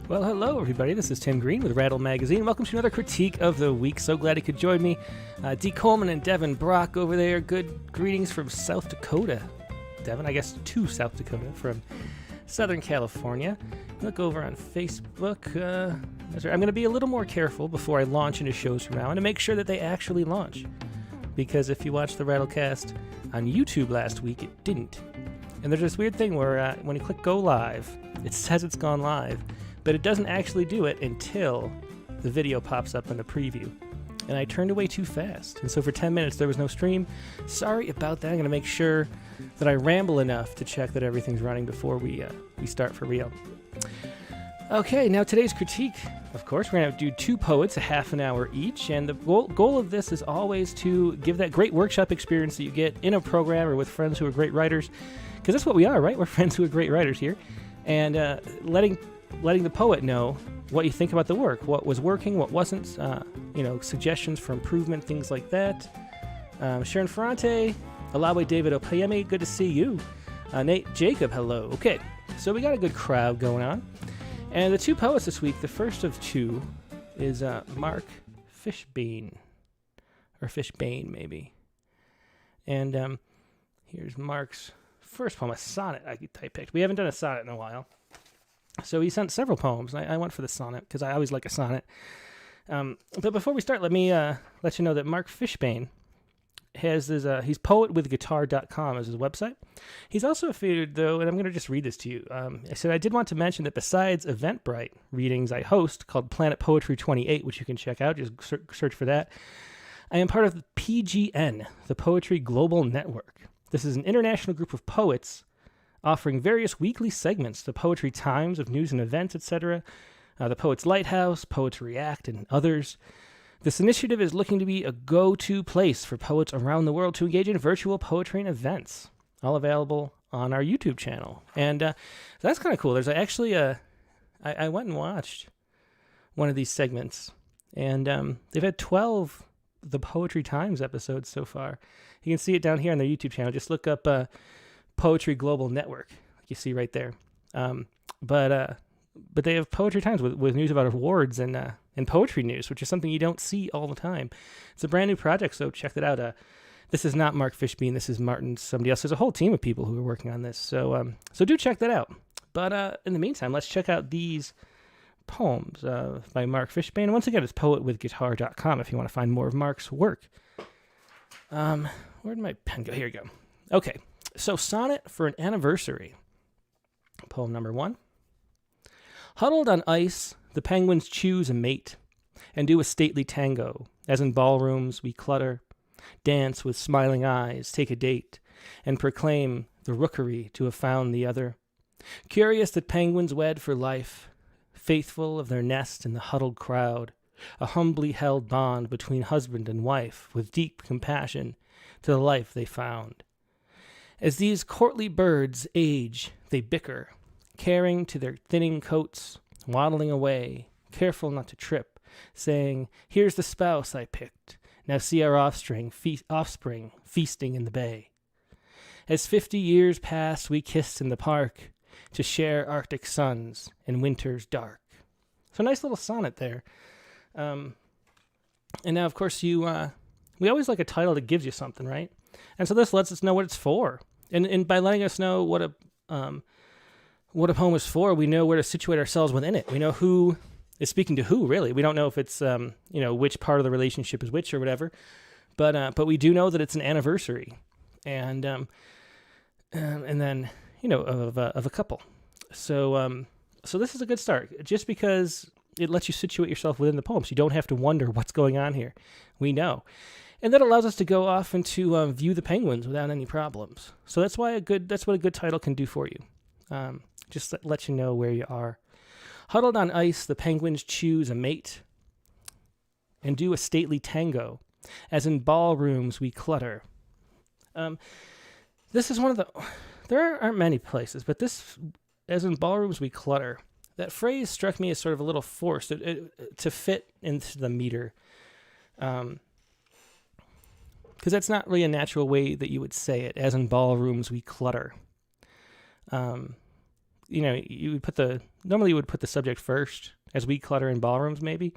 Well, hello, everybody. This is Tim Green with Rattle Magazine. Welcome to another critique of the week. So glad you could join me. D. Coleman and Devin Brock over there. Good greetings from South Dakota. Devin, I guess to South Dakota from Southern California. Look over on Facebook. I'm going to be a little more careful before I launch into shows from now on to make sure that they actually launch. Because if you watched the Rattlecast on YouTube last week, it didn't. And there's this weird thing where when you click go live, it says it's gone live. But it doesn't actually do it until the video pops up in the preview. And I turned away too fast. And so for 10 minutes, there was no stream. Sorry about that. I'm going to make sure that I ramble enough to check that everything's running before we start for real. Okay, now today's critique. Of course, we're going to do two poets, a half an hour each. And the goal of this is always to give that great workshop experience that you get in a program or with friends who are great writers. Because that's what we are, right? We're friends who are great writers here. And letting the poet know what you think about the work, what was working, what wasn't, suggestions for improvement, things like that. Sharon Ferrante, Alawe David Opayemi, good to see you. Nate Jacob, hello. Okay, so we got a good crowd going on. And the two poets this week, the first of two is Mark Fishbein, or Fishbein maybe. And here's Mark's first poem, a sonnet I picked. We haven't done a sonnet in a while. So he sent several poems. I went for the sonnet because I always like a sonnet. But before we start, let me let you know that Mark Fishbein has this, he's poetwithguitar.com as his website. He's also affiliated, though, and I'm going to just read this to you. I said I did want to mention that besides Eventbrite readings I host called Planet Poetry 28, which you can check out, just search for that, I am part of the PGN, the Poetry Global Network. This is an international group of poets offering various weekly segments, the Poetry Times of news and events, etc., the Poets Lighthouse, Poets React, and others. This initiative is looking to be a go-to place for poets around the world to engage in virtual poetry and events, all available on our YouTube channel. And that's kind of cool. There's actually I went and watched one of these segments, and they've had 12 of the Poetry Times episodes so far. You can see it down here on their YouTube channel. Just look up Poetry Global Network, like you see right there. But they have Poetry Times with news about awards and poetry news, which is something you don't see all the time. It's a brand new project, so check that out. This is not Mark Fishbein. This is Martin, somebody else. There's a whole team of people who are working on this, so do check that out. But in the meantime, let's check out these poems by Mark Fishbein. Once again, it's poetwithguitar.com if you want to find more of Mark's work. Where did my pen go? Here we go. Okay. So, Sonnet for an Anniversary. Poem number 1. Huddled on ice, the penguins choose a mate and do a stately tango, as in ballrooms we clutter, dance with smiling eyes, take a date, and proclaim the rookery to have found the other. Curious that penguins wed for life, faithful of their nest in the huddled crowd, a humbly held bond between husband and wife with deep compassion to the life they found. As these courtly birds age, they bicker, caring to their thinning coats, waddling away, careful not to trip, saying, "Here's the spouse I picked. Now see our offspring feasting in the bay." As 50 years pass, we kissed in the park to share Arctic suns and winters dark. So a nice little sonnet there. And now, of course, we always like a title that gives you something, right? And so this lets us know what it's for. And by letting us know what a poem is for, we know where to situate ourselves within it. We know who is speaking to who, really. We don't know if it's, which part of the relationship is which or whatever. But we do know that it's an anniversary. And then, of a couple. So this is a good start. Just because it lets you situate yourself within the poem, so you don't have to wonder what's going on here. We know. And that allows us to go off and to view the penguins without any problems. So that's what a good title can do for you. Just let you know where you are. Huddled on ice, the penguins choose a mate and do a stately tango, as in ballrooms we clutter. This is one of the... There aren't many places, but this, as in ballrooms we clutter, that phrase struck me as sort of a little forced to fit into the meter. Because that's not really a natural way that you would say it, as in ballrooms we clutter. Normally you would put the subject first, as we clutter in ballrooms maybe.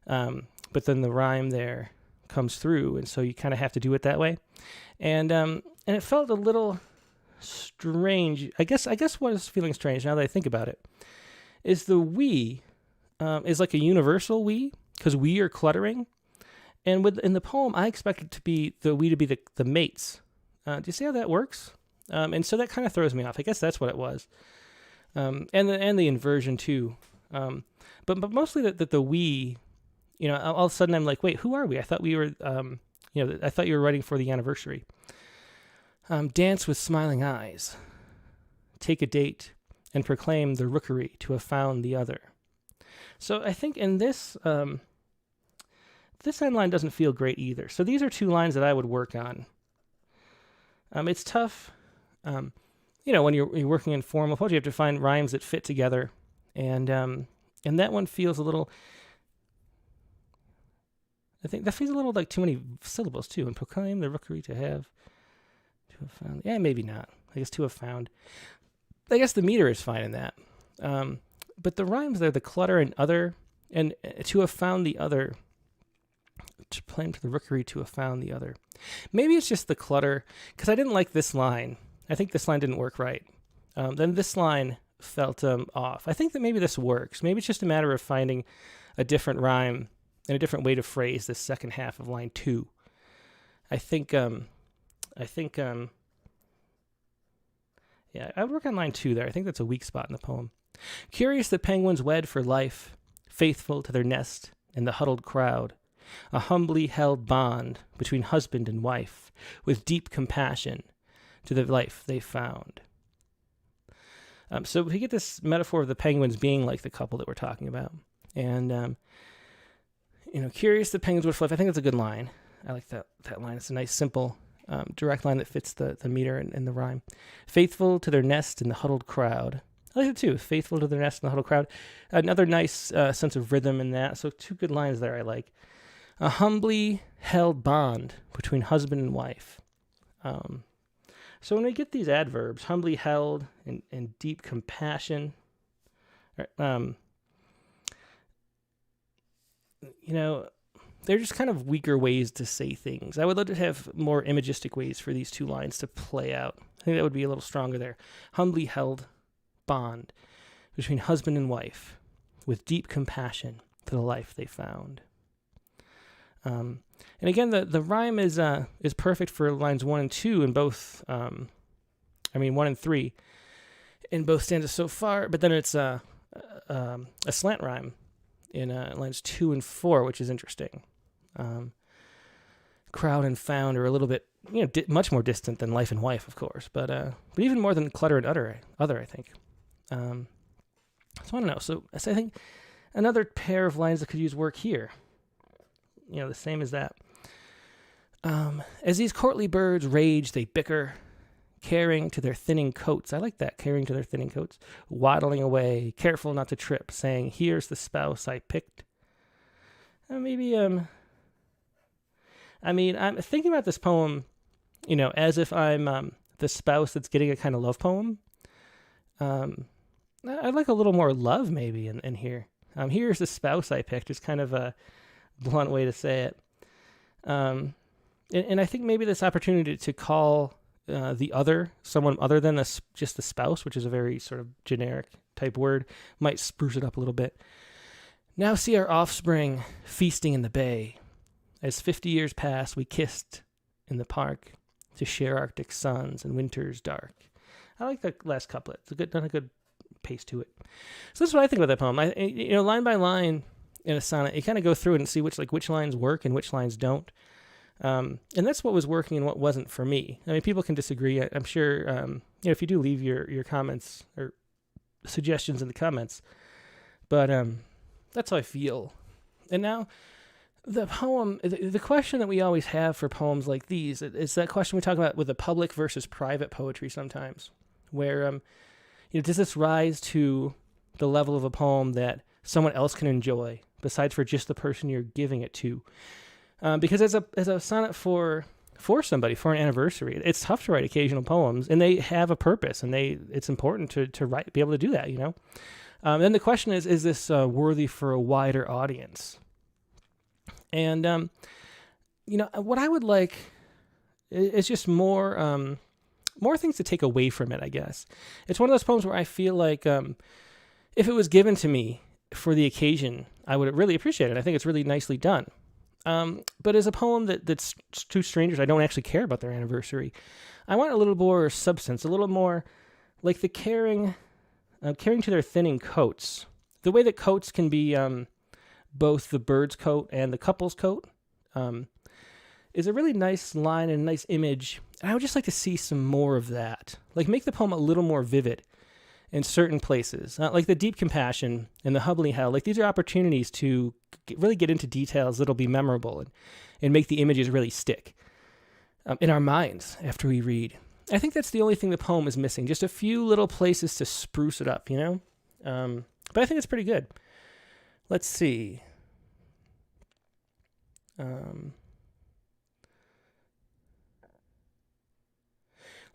But then the rhyme there comes through, and so you kind of have to do it that way. And it felt a little strange. I guess what is feeling strange now that I think about it is the we is like a universal we, because we are cluttering. And in the poem, I expect it to be the we to be the mates. Do you see how that works? And so that kind of throws me off. I guess that's what it was. And the inversion too. But mostly that the we, all of a sudden I'm like, wait, who are we? I thought we were, I thought you were writing for the anniversary. Dance with smiling eyes. Take a date and proclaim the rookery to have found the other. So I think in this, this end line doesn't feel great either. So these are two lines that I would work on. It's tough. When you're working in formal poetry, you have to find rhymes that fit together. And that one feels a little... I think that feels a little like too many syllables too. And proclaim the rookery to have found. Yeah, maybe not. I guess to have found. I guess the meter is fine in that. But the rhymes there, the clutter and other, and to have found the other, to claim to the rookery to have found the other. Maybe it's just the clutter, because I didn't like this line. I think this line didn't work right. Then this line felt off. I think that maybe this works. Maybe it's just a matter of finding a different rhyme and a different way to phrase this second half of line 2. Yeah, I would work on line 2 there. I think that's a weak spot in the poem. Curious that penguins wed for life, faithful to their nest in the huddled crowd, a humbly held bond between husband and wife, with deep compassion to the life they found. So we get this metaphor of the penguins being like the couple that we're talking about. And, curious that penguins wed for life. I think that's a good line. I like that line. It's a nice, simple, direct line that fits the meter and the rhyme. Faithful to their nest in the huddled crowd. I like it too. Faithful to their nest in the huddled crowd. Another nice sense of rhythm in that. So 2 good lines there I like. A humbly held bond between husband and wife. So when we get these adverbs, humbly held and deep compassion, they're just kind of weaker ways to say things. I would love to have more imagistic ways for these 2 lines to play out. I think that would be a little stronger there. Humbly held bond between husband and wife with deep compassion to the life they found. And again, the rhyme is perfect for lines 1 and 2 in both, 1 and 3 in both stanzas so far, but then it's a slant rhyme in lines 2 and 4, which is interesting. Crowd and found are a little bit, much more distant than life and wife, of course, but even more than clutter and other, I think. So I don't know. So I think another pair of lines that could use work here. The same as that. As these courtly birds rage, they bicker, caring to their thinning coats. I like that, caring to their thinning coats. Waddling away, careful not to trip, saying, here's the spouse I picked. I'm thinking about this poem, as if I'm the spouse that's getting a kind of love poem. I'd like a little more love maybe in here. Here's the spouse I picked is kind of a blunt way to say it. And I think maybe this opportunity to call the other, someone other than just the spouse, which is a very sort of generic type word, might spruce it up a little bit. Now see our offspring feasting in the bay. As 50 years pass, we kissed in the park to share Arctic suns and winters dark. I like the last couplet. It's done a good pace to it. So that's what I think about that poem. Line by line in a sonnet, you kind of go through it and see which lines work and which lines don't. And that's what was working and what wasn't for me. I mean, people can disagree. I'm sure, if you do leave your comments or suggestions in the comments, but that's how I feel. And now the poem, the question that we always have for poems like these, is that question we talk about with the public versus private poetry sometimes, where, does this rise to the level of a poem that someone else can enjoy besides for just the person you're giving it to? Because as a sonnet for somebody, for an anniversary, it's tough to write occasional poems, and they have a purpose, and it's important to write, be able to do that, Then the question is this worthy for a wider audience? And, what I would like is just more things to take away from it, I guess. It's one of those poems where I feel like if it was given to me for the occasion, I would really appreciate it. I think it's really nicely done. But as a poem that's to strangers, I don't actually care about their anniversary. I want a little more substance, a little more like the caring to their thinning coats. The way that coats can be both the bird's coat and the couple's coat is a really nice line and a nice image. And I would just like to see some more of that. Like make the poem a little more vivid in certain places, like the deep compassion and the hubbly hell. Like these are opportunities to really get into details that'll be memorable and make the images really stick in our minds after we read. I think that's the only thing the poem is missing, just a few little places to spruce it up, But I think it's pretty good. Let's see.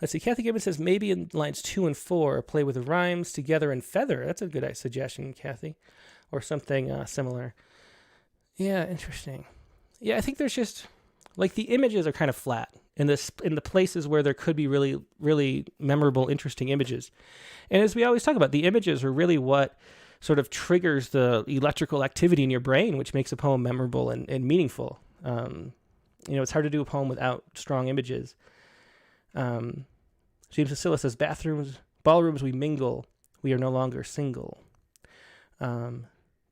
Let's see. Kathy Gibbons says maybe in lines 2 and 4 play with rhymes together and feather. That's a good suggestion, Kathy, or something similar. Yeah, interesting. Yeah, I think there's just like the images are kind of flat in the places where there could be really, really memorable, interesting images. And as we always talk about, the images are really what sort of triggers the electrical activity in your brain, which makes a poem memorable and meaningful. It's hard to do a poem without strong images. James Cecilia says, ballrooms we mingle, we are no longer single. And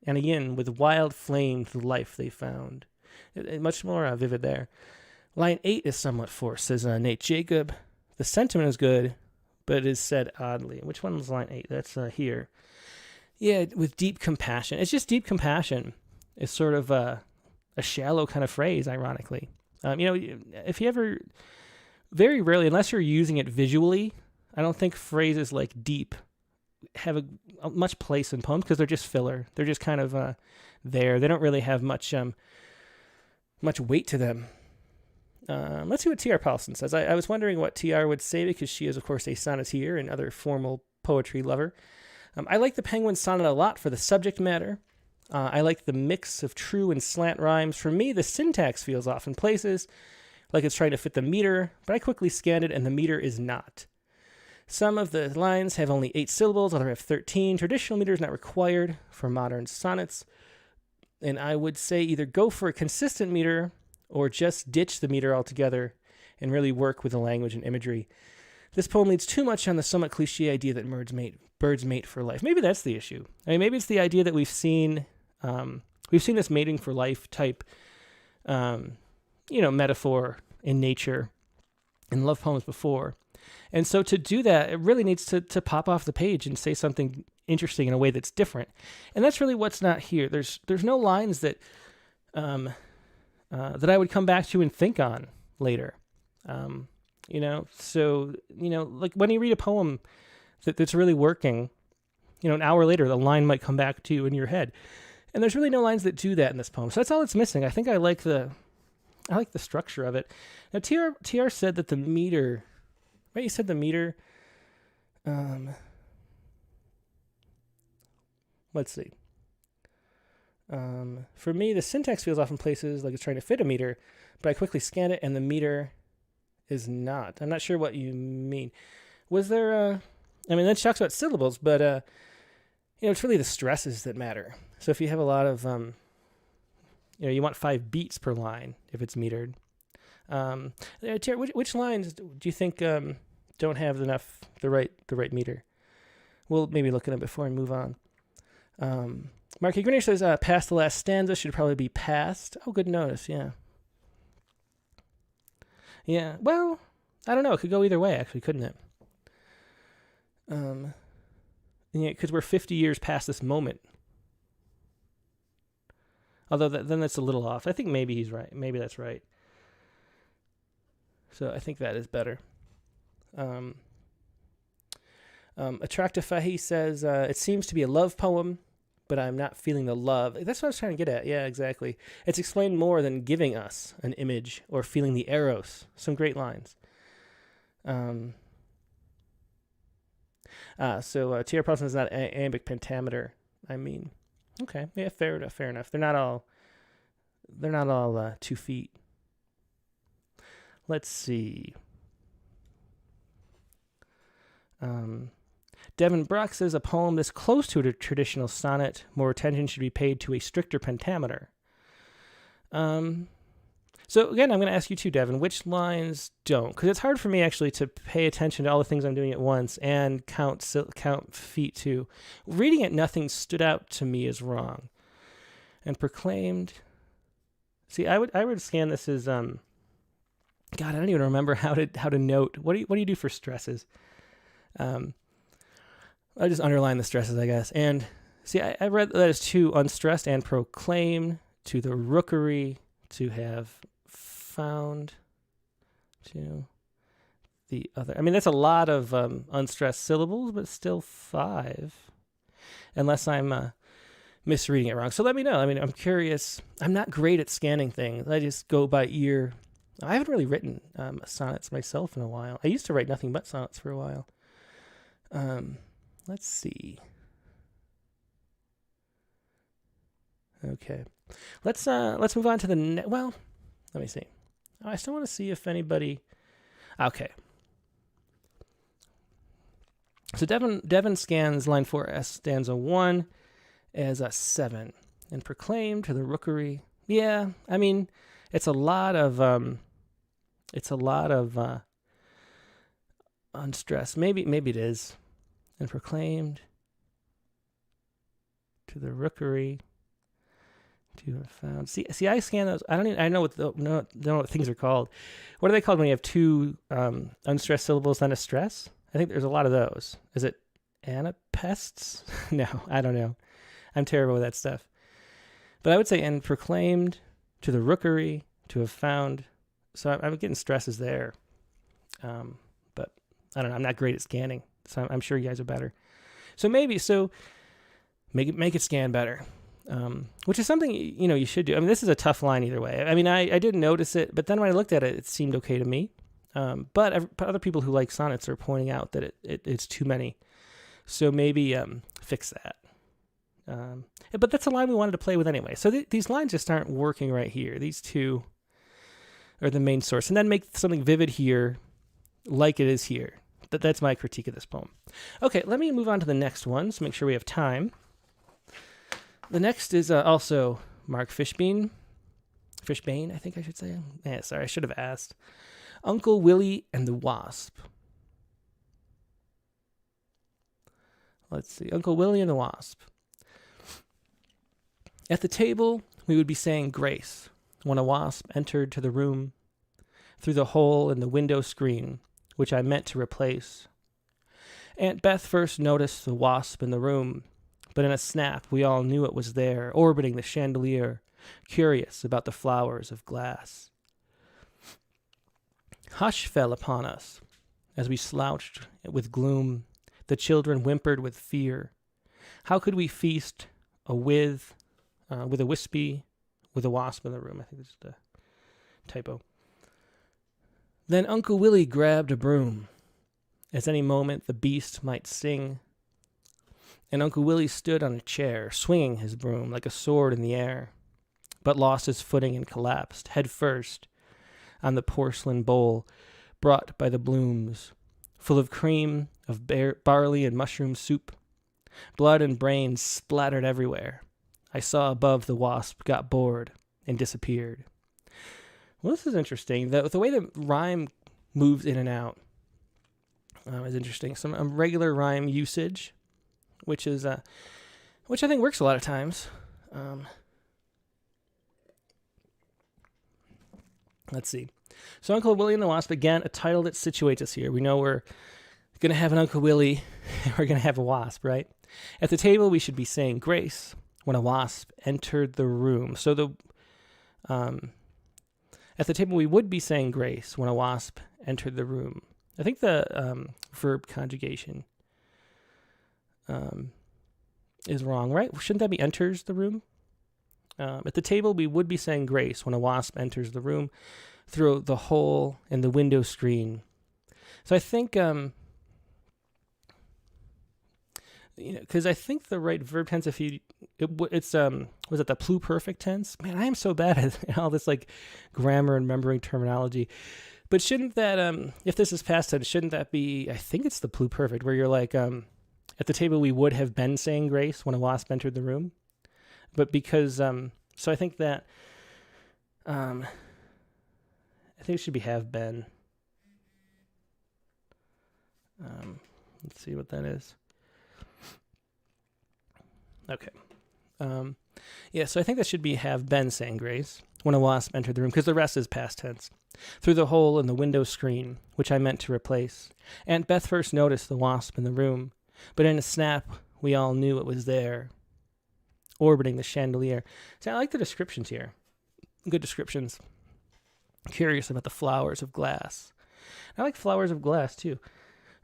again, with wild flame the life they found. Much more vivid there. Line 8 is somewhat forced, says Nate Jacob. The sentiment is good, but it is said oddly. Which one is line 8? That's here. Yeah, with deep compassion. It's just deep compassion. It's sort of a shallow kind of phrase, ironically. If you ever... Very rarely, unless you're using it visually, I don't think phrases like deep have a much place in poems because they're just filler. They're just kind of there. They don't really have much weight to them. Let's see what T.R. Paulson says. I was wondering what T.R. would say because she is, of course, a sonneteer and other formal poetry lover. I like the Penguin sonnet a lot for the subject matter. I like the mix of true and slant rhymes. For me, the syntax feels off in places, like it's trying to fit the meter, but I quickly scanned it and the meter is not. Some of the lines have only 8 syllables, others have 13. Traditional meter is not required for modern sonnets. And I would say either go for a consistent meter or just ditch the meter altogether and really work with the language and imagery. This poem leads too much on the somewhat cliche idea that birds mate for life. Maybe that's the issue. I mean, maybe it's the idea that we've seen this mating for life type metaphor in nature in love poems before. And so to do that, it really needs to pop off the page and say something interesting in a way that's different. And that's really what's not here. There's no lines that that I would come back to and think on later. Like when you read a poem that's really working, an hour later, the line might come back to you in your head. And there's really no lines that do that in this poem. So that's all it's missing. I think I like the structure of it. Now, TR said that the meter, right? You said the meter, let's see. For me, the syntax feels off in places like it's trying to fit a meter, but I quickly scan it and the meter is not. I'm not sure what you mean. Was there that talks about syllables, but it's really the stresses that matter. So if you have a lot of, you want 5 beats per line if it's metered. Which lines do you think don't have the right meter? we'll maybe look at them before we move on. Marky Greener says, past the last stanza should probably be past. Oh, good notice, yeah. Yeah, well, I don't know. It could go either way, actually, couldn't it? Yeah, because we're 50 years past this moment. Although then that's a little off. I think maybe he's right. Maybe that's right. So I think that is better. Attractifahi says, it seems to be a love poem, but I'm not feeling the love. That's what I was trying to get at. Yeah, exactly. It's explained more than giving us an image or feeling the eros. Some great lines. So T.R. Paulson is not iambic pentameter. I mean, okay, yeah, fair enough. They're not all 2 feet. Let's see. Devin Brock says a poem this close to a traditional sonnet, more attention should be paid to a stricter pentameter. So again, I'm going to ask you too, Devin, which lines don't? Because it's hard for me actually to pay attention to all the things I'm doing at once and count feet too. Reading it, nothing stood out to me as wrong. And proclaimed. See, I would scan this as God. I don't even remember how to note. What do you do for stresses? I just underline the stresses, I guess. And see, I read that as to unstressed and proclaim, to the rookery, to have found, to the other. I mean, that's a lot of unstressed syllables, but still 5. Unless I'm misreading it wrong. So let me know. I mean, I'm curious. I'm not great at scanning things. I just go by ear. I haven't really written sonnets myself in a while. I used to write nothing but sonnets for a while. Let's see. Okay. Let's move on to the well, let me see. I still want to see if anybody. Okay. So Devin scans line 4 stanza 1 as a 7 and proclaimed to the rookery. Yeah, I mean, it's a lot of unstressed. Maybe it is. And proclaimed to the rookery to have found. See, I scan those. I know what things are called. What are they called when you have 2 unstressed syllables then a stress? I think there's a lot of those. Is it anapests? No, I don't know. I'm terrible with that stuff. But I would say, and proclaimed to the rookery to have found. So I'm getting stresses there. But I don't know. I'm not great at scanning. So I'm sure you guys are better. So make it scan better. Which is something, you should do. I mean, this is a tough line either way. I mean, I didn't notice it, but then when I looked at it, it seemed okay to me. But other people who like sonnets are pointing out that it's too many. So maybe fix that. But that's a line we wanted to play with anyway. So these lines just aren't working right here. These 2 are the main source. And then make something vivid here like it is here. That's my critique of this poem. Okay, let me move on to the next one, so make sure we have time. The next is also Mark Fishbein. Fishbein, I think I should say. Yeah, sorry, I should have asked. Uncle Willie and the Wasp. Let's see. Uncle Willie and the Wasp. At the table, we would be saying grace when a wasp entered to the room through the hole in the window screen, which I meant to replace. Aunt Beth first noticed the wasp in the room, but in a snap we all knew it was there, orbiting the chandelier, curious about the flowers of glass. Hush fell upon us as we slouched with gloom. The children whimpered with fear. How could we feast with a wispy, with a wasp in the room? I think this is the typo. Then Uncle Willie grabbed a broom, as any moment the beast might sing. And Uncle Willie stood on a chair, swinging his broom like a sword in the air, but lost his footing and collapsed, head first, on the porcelain bowl brought by the blooms, full of cream, of barley and mushroom soup. Blood and brains splattered everywhere. I saw above the wasp got bored and disappeared. Well, this is interesting. The way the rhyme moves in and out is interesting. Some regular rhyme usage which is which I think works a lot of times. Let's see. So Uncle Willie and the Wasp, again, a title that situates us here. We know we're going to have an Uncle Willie, and we're going to have a wasp, right? At the table, we should be saying grace when a wasp entered the room. So at the table, we would be saying grace when a wasp entered the room. I think the verb conjugation is wrong, right? Shouldn't that be enters the room? At the table, we would be saying grace when a wasp enters the room through the hole in the window screen. So I think, because I think the right verb tense, was it the pluperfect tense? Man, I am so bad at all this like grammar and remembering terminology. But shouldn't that, if this is past tense, shouldn't that be, I think it's the pluperfect, where you're like, at the table, we would have been saying grace when a wasp entered the room. But because, so I think that, I think it should be have been. Let's see what that is. Okay. Yeah, so I think that should be have been saying grace when a wasp entered the room, because the rest is past tense. Through the hole in the window screen, which I meant to replace. Aunt Beth first noticed the wasp in the room, but in a snap, we all knew it was there, orbiting the chandelier. See, I like the descriptions here. Good descriptions. Curious about the flowers of glass. I like flowers of glass, too.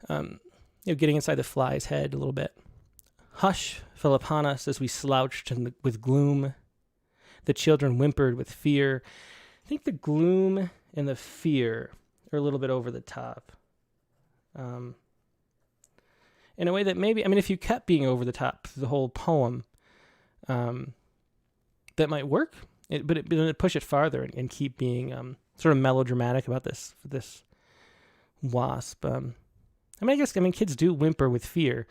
Getting inside the fly's head a little bit. Hush fell upon us as we slouched with gloom. The children whimpered with fear. I think the gloom and the fear are a little bit over the top. In a way that maybe, if you kept being over the top the whole poem, that might work. But push it farther and keep being sort of melodramatic about this wasp. I guess kids do whimper with fear,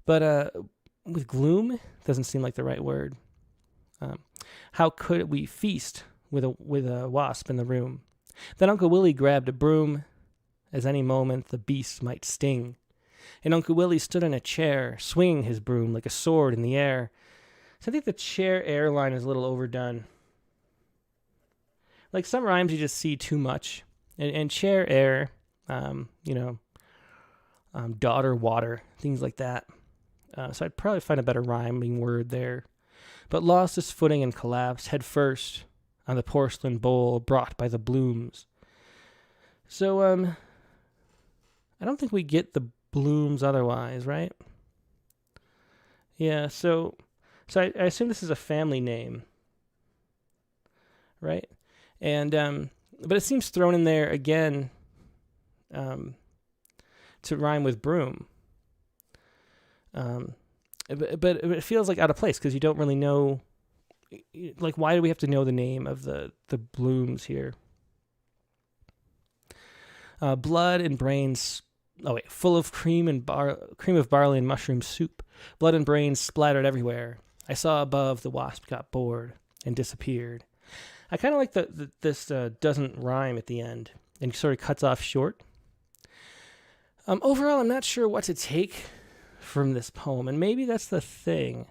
but with gloom doesn't seem like the right word. How could we feast with a wasp in the room? Then Uncle Willie grabbed a broom, as any moment the beast might sting. And Uncle Willie stood in a chair, swinging his broom like a sword in the air. So I think the chair airline is a little overdone. Like some rhymes you just see too much. And chair air, daughter water, things like that. So I'd probably find a better rhyming word there. But lost his footing and collapsed head first on the porcelain bowl brought by the blooms. So, I don't think we get the blooms otherwise, right? Yeah, so I assume this is a family name, right? And, but it seems thrown in there again, to rhyme with broom. But it feels like out of place because you don't really know, like, why do we have to know the name of the blooms here? Blood and brains, full of cream of barley and mushroom soup. Blood and brains splattered everywhere. I saw above the wasp got bored and disappeared. I kind of like this doesn't rhyme at the end and sort of cuts off short. Overall, I'm not sure what to take from this poem, and maybe that's the thing.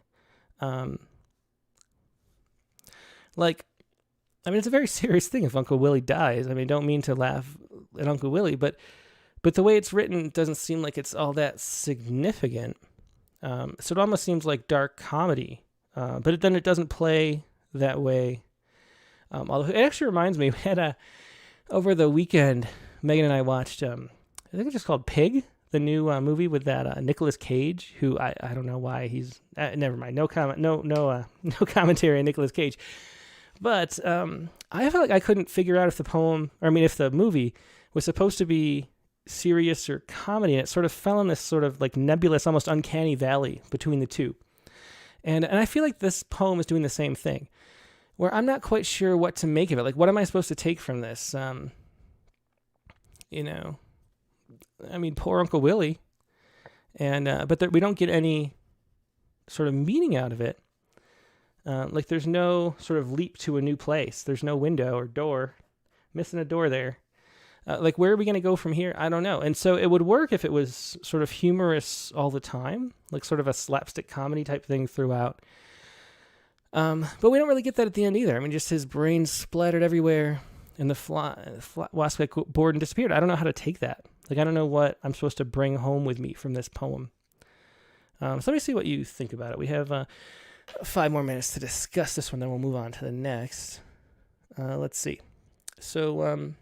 It's a very serious thing if Uncle Willie dies. Don't mean to laugh at Uncle Willie, but the way it's written doesn't seem like it's all that significant. So it almost seems like dark comedy, but then it doesn't play that way. Although it actually reminds me, we had over the weekend, Megan and I watched, I think it's just called Pig, the new movie with that Nicolas Cage, who I don't know why he's never mind. No comment. No commentary on Nicolas Cage. But I felt like I couldn't figure out if if the movie was supposed to be serious or comedy, and it sort of fell in this sort of like nebulous, almost uncanny valley between the two. And I feel like this poem is doing the same thing, where I'm not quite sure what to make of it. Like, what am I supposed to take from this? Poor Uncle Willie, and but we don't get any sort of meaning out of it. Like, there's no sort of leap to a new place. There's no window or door. Missing a door there. Like, where are we going to go from here? I don't know. And so it would work if it was sort of humorous all the time, like sort of a slapstick comedy type thing throughout. But we don't really get that at the end either. I mean, just his brains splattered everywhere, and the wasp got bored and disappeared. I don't know how to take that. Like, I don't know what I'm supposed to bring home with me from this poem. So let me see what you think about it. We have 5 more minutes to discuss this one, then we'll move on to the next. Let's see. So,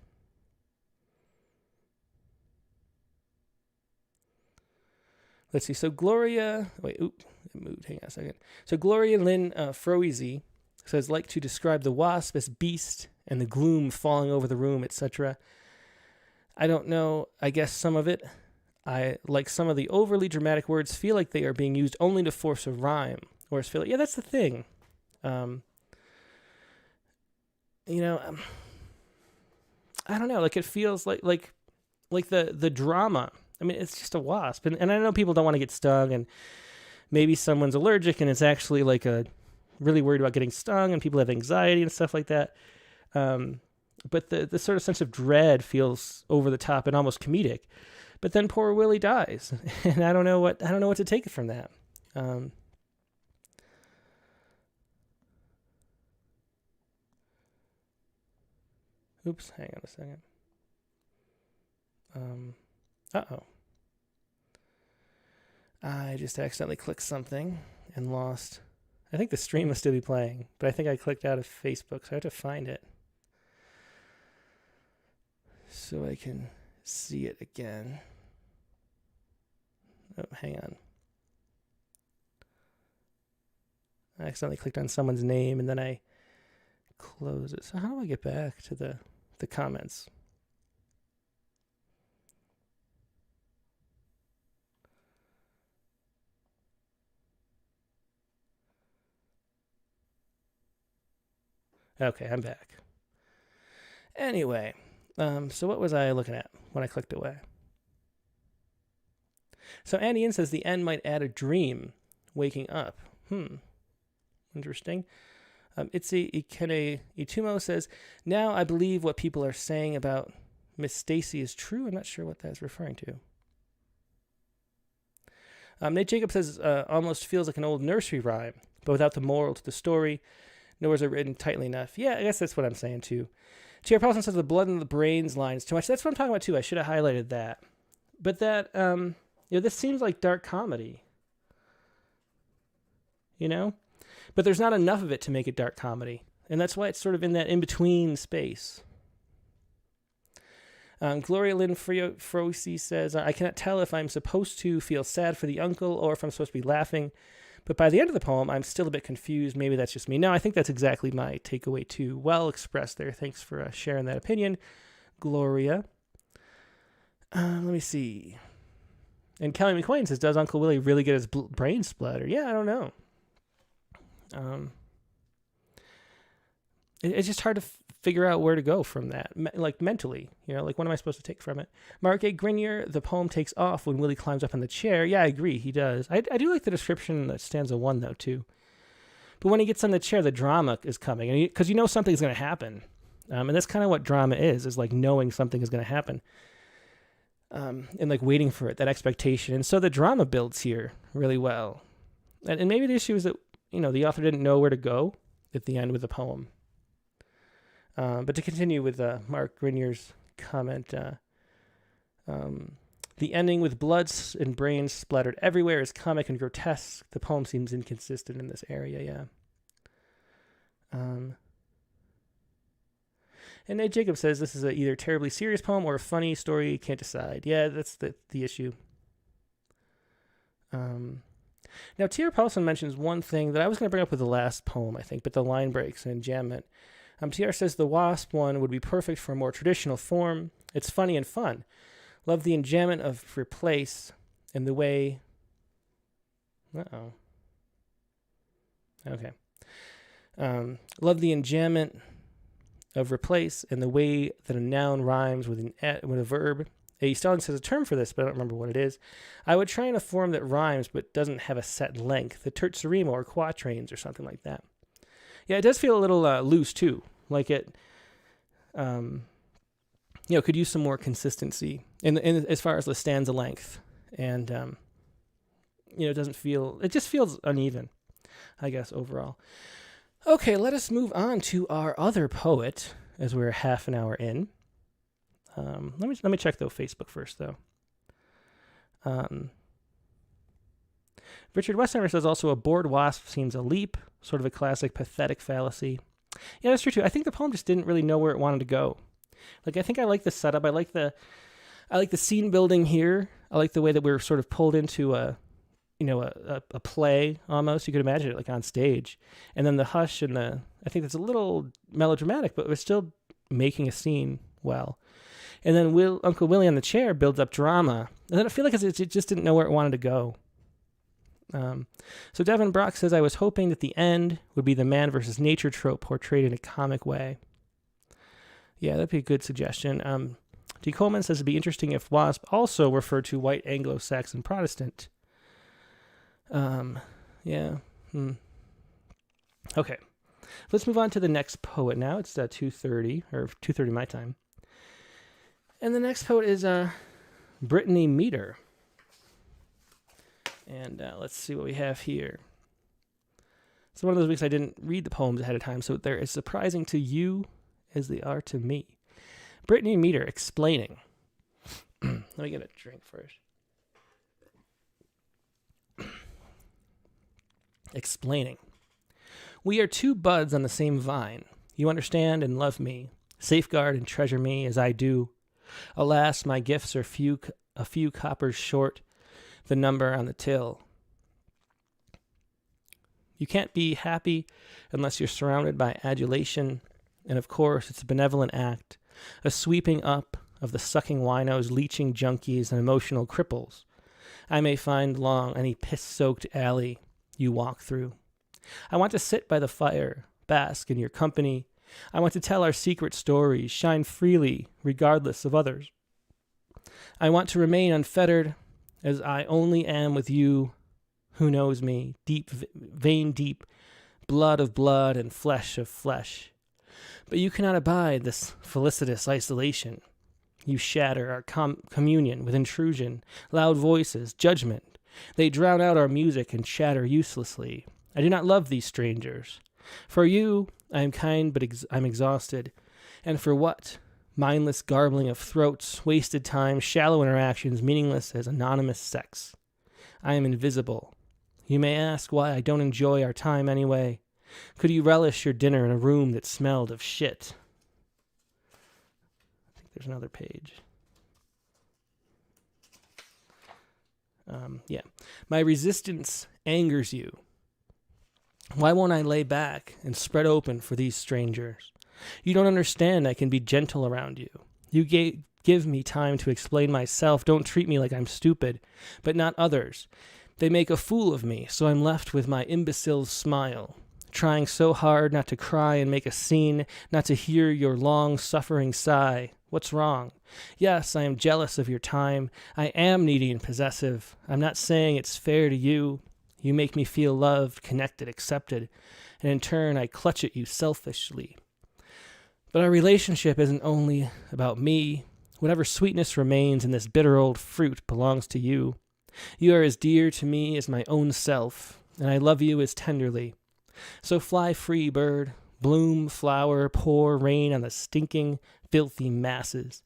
let's see. So Gloria, it moved. Hang on a second. So Gloria Lynn Froezy says, like to describe the wasp as beast and the gloom falling over the room, etc. I don't know. I guess some of it, I like some of the overly dramatic words feel like they are being used only to force a rhyme, or feel like, yeah, that's the thing. I don't know. Like, it feels like the drama. I mean, it's just a wasp. And I know people don't want to get stung, and maybe someone's allergic and it's actually like really worried about getting stung, and people have anxiety and stuff like that. But the sort of sense of dread feels over the top and almost comedic. But then poor Willie dies, and I don't know what to take from that. Oops, hang on a second. Uh-oh. I just accidentally clicked something and lost. I think the stream must still be playing, but I think I clicked out of Facebook, so I have to find it so I can see it again. Oh, hang on. I accidentally clicked on someone's name, and then I close it. So how do I get back to the comments? Okay, I'm back. Anyway, so what was I looking at when I clicked away? So Andy N says the end might add a dream, waking up. Interesting. Itzy Ikene Itumo says, now I believe what people are saying about Miss Stacy is true. I'm not sure what that's referring to. Nate Jacob says, almost feels like an old nursery rhyme, but without the moral to the story. Nor is it written tightly enough. Yeah, I guess that's what I'm saying too. T.R. Paulson says the blood in the brains line is too much. That's what I'm talking about too. I should have highlighted that. But that, this seems like dark comedy. But there's not enough of it to make it dark comedy. And that's why it's sort of in that in-between space. Gloria Lynn Froese says, I cannot tell if I'm supposed to feel sad for the uncle or if I'm supposed to be laughing. But by the end of the poem, I'm still a bit confused. Maybe that's just me. No, I think that's exactly my takeaway too. Well expressed there. Thanks for sharing that opinion, Gloria. Let me see. And Kelly McQuain says, does Uncle Willie really get his brain splattered? Yeah, I don't know. It's just hard to figure out where to go from that, like mentally, like what am I supposed to take from it? Mark A. Grenier, the poem takes off when Willie climbs up in the chair. Yeah, I agree, he does. I do like the description in the stanza 1 though too. But when he gets on the chair, the drama is coming, because something's going to happen, and that's kind of what drama is like knowing something is going to happen, and like waiting for it, that expectation. And so the drama builds here really well, and maybe the issue is that the author didn't know where to go at the end with the poem. But to continue with Mark Grenier's comment, the ending with blood and brains splattered everywhere is comic and grotesque. The poem seems inconsistent in this area, yeah. And Nate Jacob says this is either terribly serious poem or a funny story, can't decide. Yeah, that's the issue. Now, T.R. Paulson mentions one thing that I was going to bring up with the last poem, I think, but the line breaks and enjambment. T.R. says the wasp one would be perfect for a more traditional form. It's funny and fun. Love the enjambment of replace and the way... Okay. Love the enjambment of replace and the way that a noun rhymes with a verb. A. Stalling says a term for this, but I don't remember what it is. I would try in a form that rhymes but doesn't have a set length. The terzerimo or quatrains or something like that. Yeah, it does feel a little loose too. Like it, could use some more consistency in as far as the stanza length. And, it just feels uneven, I guess, overall. Okay, let us move on to our other poet as we're half an hour in. Let me check though Facebook first though. Richard Westheimer says also a bored wasp seems a leap, sort of a classic pathetic fallacy. Yeah, that's true too. I think the poem just didn't really know where it wanted to go. Like, I think I like the setup. I like the scene building here. I like the way that we're sort of pulled into a play almost. You could imagine it like on stage. And then the hush and I think it's a little melodramatic, but we're still making a scene well. And then Uncle Willie on the chair builds up drama. And then I feel like it just didn't know where it wanted to go. So Devin Brock says, I was hoping that the end would be the man versus nature trope portrayed in a comic way. Yeah, that'd be a good suggestion. D. Coleman says it'd be interesting if WASP also referred to white Anglo-Saxon Protestant. Yeah. Okay. Let's move on to the next poet now. It's 2:30, or 2:30 my time. And the next poet is Brittany Meador. And let's see what we have here. It's one of those weeks I didn't read the poems ahead of time, so they're as surprising to you as they are to me. Brittany Meador explaining. Let me get a drink first. Explaining. We are two buds on the same vine. You understand and love me, safeguard and treasure me as I do. Alas, my gifts are a few coppers short, the number on the till. You can't be happy unless you're surrounded by adulation, and of course it's a benevolent act, a sweeping up of the sucking winos, leeching junkies, and emotional cripples I may find along any piss-soaked alley you walk through. I want to sit by the fire, bask in your company. I want to tell our secret stories, shine freely, regardless of others. I want to remain unfettered, as I only am with you, who knows me, deep, vein deep, blood of blood and flesh of flesh. But you cannot abide this felicitous isolation. You shatter our communion with intrusion, loud voices, judgment. They drown out our music and chatter uselessly. I do not love these strangers. For you, I am kind, but I'm exhausted. And for what? Mindless garbling of throats, wasted time, shallow interactions, meaningless as anonymous sex. I am invisible. You may ask why I don't enjoy our time anyway. Could you relish your dinner in a room that smelled of shit? I think there's another page. Yeah. My resistance angers you. Why won't I lay back and spread open for these strangers? You don't understand I can be gentle around you. You give me time to explain myself. Don't treat me like I'm stupid, but not others. They make a fool of me, so I'm left with my imbecile smile, trying so hard not to cry and make a scene, not to hear your long, suffering sigh. What's wrong? Yes, I am jealous of your time. I am needy and possessive. I'm not saying it's fair to you. You make me feel loved, connected, accepted, and in turn I clutch at you selfishly. But our relationship isn't only about me. Whatever sweetness remains in this bitter old fruit belongs to you. You are as dear to me as my own self, and I love you as tenderly. So fly free, bird. Bloom, flower, pour rain on the stinking, filthy masses.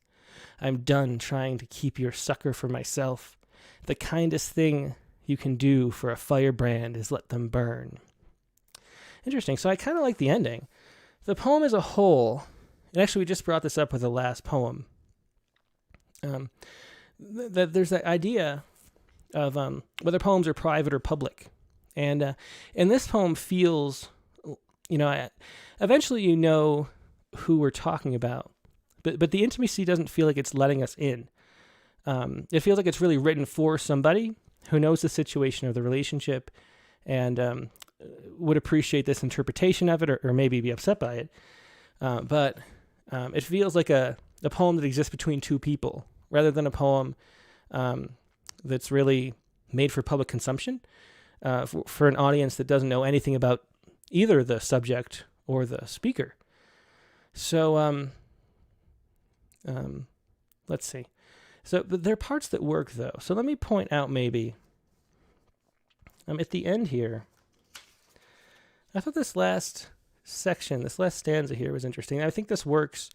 I'm done trying to keep your sucker for myself. The kindest thing you can do for a firebrand is let them burn. Interesting. So I kind of like the ending. The poem as a whole, and actually we just brought this up with the last poem, that there's that idea of whether poems are private or public. And this poem feels, eventually you know who we're talking about, but the intimacy doesn't feel like it's letting us in. It feels like it's really written for somebody who knows the situation of the relationship and would appreciate this interpretation of it or maybe be upset by it. But it feels like a poem that exists between two people rather than a poem that's really made for public consumption for an audience that doesn't know anything about either the subject or the speaker. So let's see. So but there are parts that work, though. So let me point out maybe at the end here, I thought this last section, this last stanza here was interesting. I think this works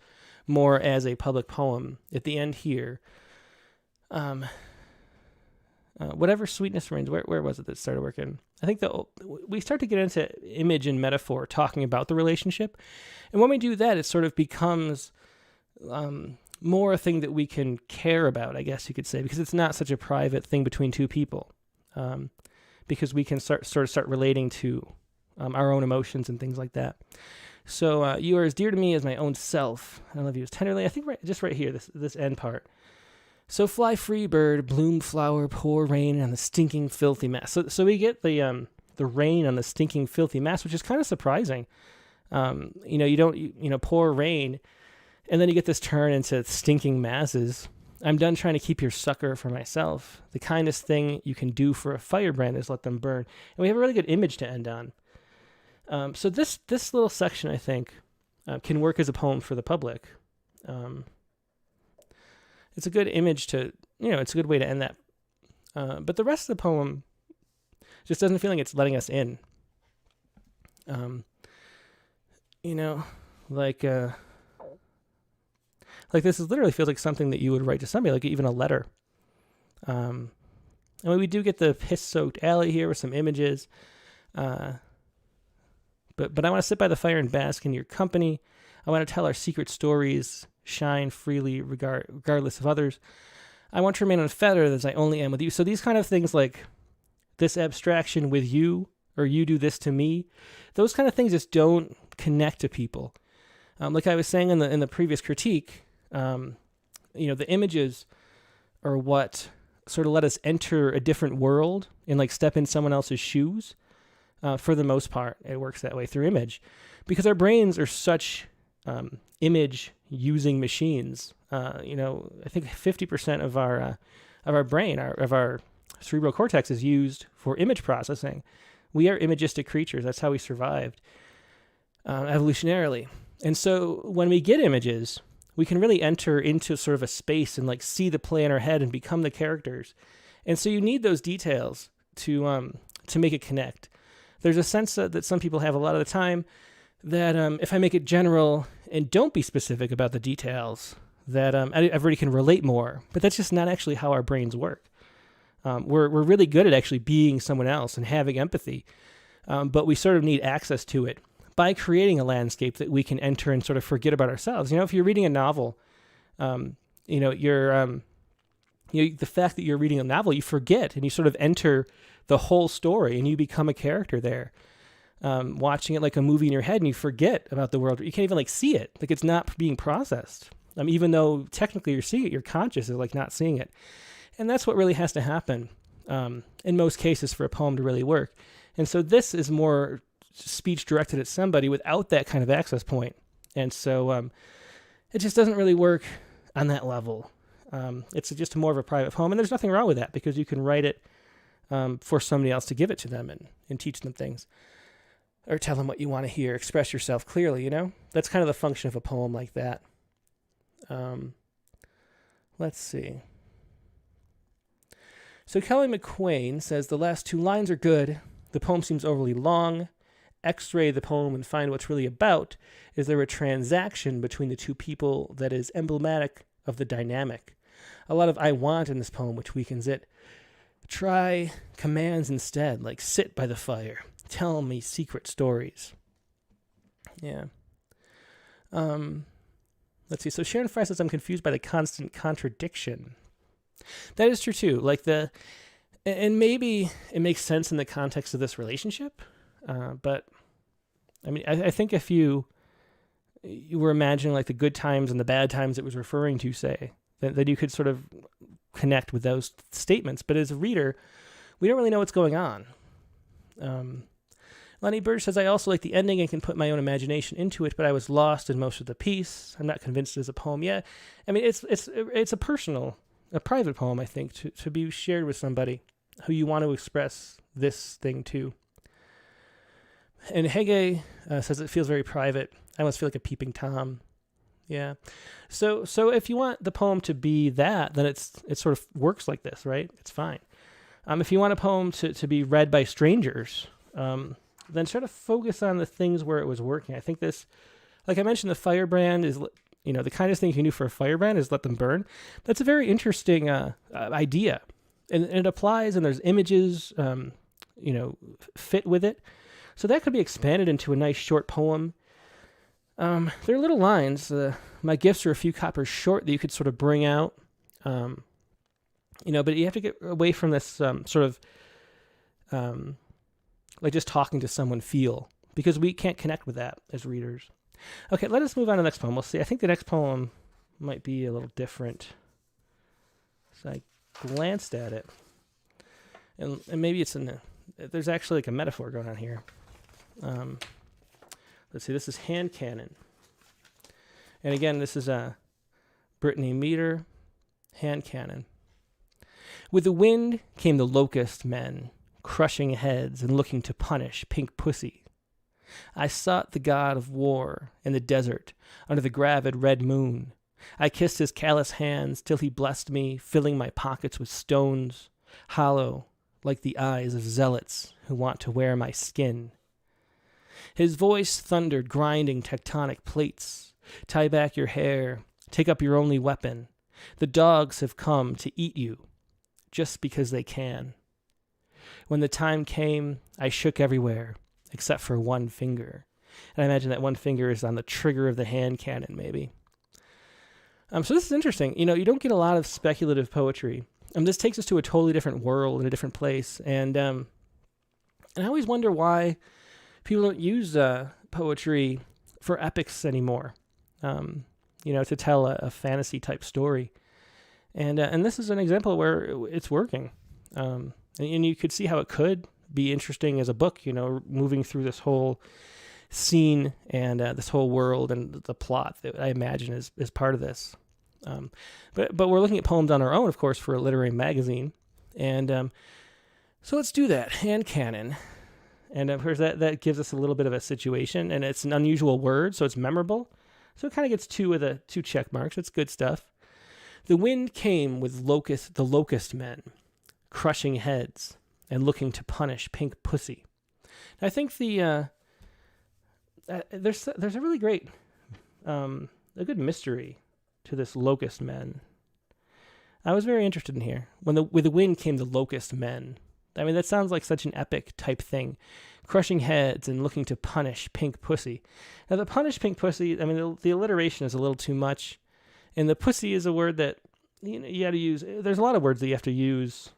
more as a public poem at the end here. Whatever sweetness reigns, where was it that started working? I think that we start to get into image and metaphor, talking about the relationship. And when we do that, it sort of becomes more a thing that we can care about, I guess you could say, because it's not such a private thing between two people. Because we can start relating to our own emotions and things like that. So you are as dear to me as my own self. I love you as tenderly. I think just right here, this end part. So fly free, bird, bloom flower, pour rain on the stinking filthy mess. So we get the rain on the stinking filthy mess, which is kind of surprising. You don't pour rain, and then you get this turn into stinking masses. I'm done trying to keep your sucker for myself. The kindest thing you can do for a firebrand is let them burn. And we have a really good image to end on. So this little section, I think, can work as a poem for the public. It's a good image to, it's a good way to end that. But the rest of the poem just doesn't feel like it's letting us in. Like this literally feels like something that you would write to somebody, like even a letter. And we do get the piss-soaked alley here with some images. But I want to sit by the fire and bask in your company. I want to tell our secret stories, shine freely regardless of others. I want to remain unfettered as I only am with you. So these kind of things, like this abstraction with you, or you do this to me, those kind of things just don't connect to people. Like I was saying in the previous critique, the images are what sort of let us enter a different world and like step in someone else's shoes. For the most part, it works that way through image, because our brains are such image-using machines. I think 50% of our brain, of our cerebral cortex, is used for image processing. We are imagistic creatures. That's how we survived evolutionarily. And so when we get images, we can really enter into sort of a space and like see the play in our head and become the characters. And so you need those details to make it connect. There's a sense that some people have a lot of the time that if I make it general and don't be specific about the details, that everybody can relate more. But that's just not actually how our brains work. We're really good at actually being someone else and having empathy, but we sort of need access to it by creating a landscape that we can enter and sort of forget about ourselves. If you're reading a novel, the fact that you're reading a novel, you forget and you sort of enter the whole story and you become a character there. Watching it like a movie in your head, and you forget about the world. You can't even like see it. Like it's not being processed. Even though technically you're seeing it, your conscious is like not seeing it. And that's what really has to happen in most cases for a poem to really work. And so this is more speech directed at somebody without that kind of access point. And so it just doesn't really work on that level. It's just more of a private poem, and there's nothing wrong with that, because you can write it for somebody else to give it to them and teach them things. Or tell them what you want to hear, express yourself clearly, That's kind of the function of a poem like that. Let's see. So Kelly McQuain says, the last two lines are good. The poem seems overly long. X-ray the poem and find what's really about. Is there a transaction between the two people that is emblematic of the dynamic? A lot of I want in this poem, which weakens it. Try commands instead, like sit by the fire. Tell me secret stories. Yeah. Let's see. So Sharon Fry says, I'm confused by the constant contradiction. That is true too. And maybe it makes sense in the context of this relationship. But I think if you were imagining like the good times and the bad times it was referring to, say, then you could sort of connect with those statements. But as a reader, we don't really know what's going on. Lenny Birch says, I also like the ending and can put my own imagination into it, but I was lost in most of the piece. I'm not convinced it's a poem yet. It's a private poem, I think, to be shared with somebody who you want to express this thing to. And Hege says it feels very private. I almost feel like a peeping Tom. Yeah. So if you want the poem to be that, then it sort of works like this, right? It's fine. If you want a poem to be read by strangers, then sort of focus on the things where it was working. I think this, like I mentioned, the firebrand is, the kindest thing you can do for a firebrand is let them burn. That's a very interesting idea. And it applies, and there's images, fit with it. So that could be expanded into a nice short poem. There are little lines. My gifts are a few coppers short that you could sort of bring out. But you have to get away from this sort of like just talking to someone feel, because we can't connect with that as readers. Okay, let us move on to the next poem. We'll see. I think the next poem might be a little different. So I glanced at it, and maybe there's actually like a metaphor going on here. Let's see, this is Hand Cannon. And again, this is Brittany Meador, Hand Cannon. With the wind came the locust men, crushing heads and looking to punish pink pussy. I sought the god of war in the desert under the gravid red moon. I kissed his callous hands till he blessed me, filling my pockets with stones, hollow like the eyes of zealots who want to wear my skin. His voice thundered, grinding tectonic plates. Tie back your hair, take up your only weapon. The dogs have come to eat you, just because they can. When the time came, I shook everywhere, except for one finger. And I imagine that one finger is on the trigger of the hand cannon, maybe. So this is interesting. You don't get a lot of speculative poetry. This takes us to a totally different world and a different place. And I always wonder why people don't use poetry for epics anymore, to tell a fantasy type story. And this is an example where it's working. And you could see how it could be interesting as a book, moving through this whole scene and this whole world and the plot that I imagine is part of this. But we're looking at poems on our own, of course, for a literary magazine. And so let's do that. Hand cannon. And of course, that gives us a little bit of a situation, and it's an unusual word, so it's memorable. So it kind of gets two check marks. It's good stuff. The wind came with the locust men, crushing heads and looking to punish pink pussy. I think there's a really great, a good mystery to this locust men. I was very interested in here. With the wind came the locust men. I mean, that sounds like such an epic type thing. Crushing heads and looking to punish pink pussy. Now, the punish pink pussy, I mean, the alliteration is a little too much. And the pussy is a word that, you got to use. There's a lot of words that you have to use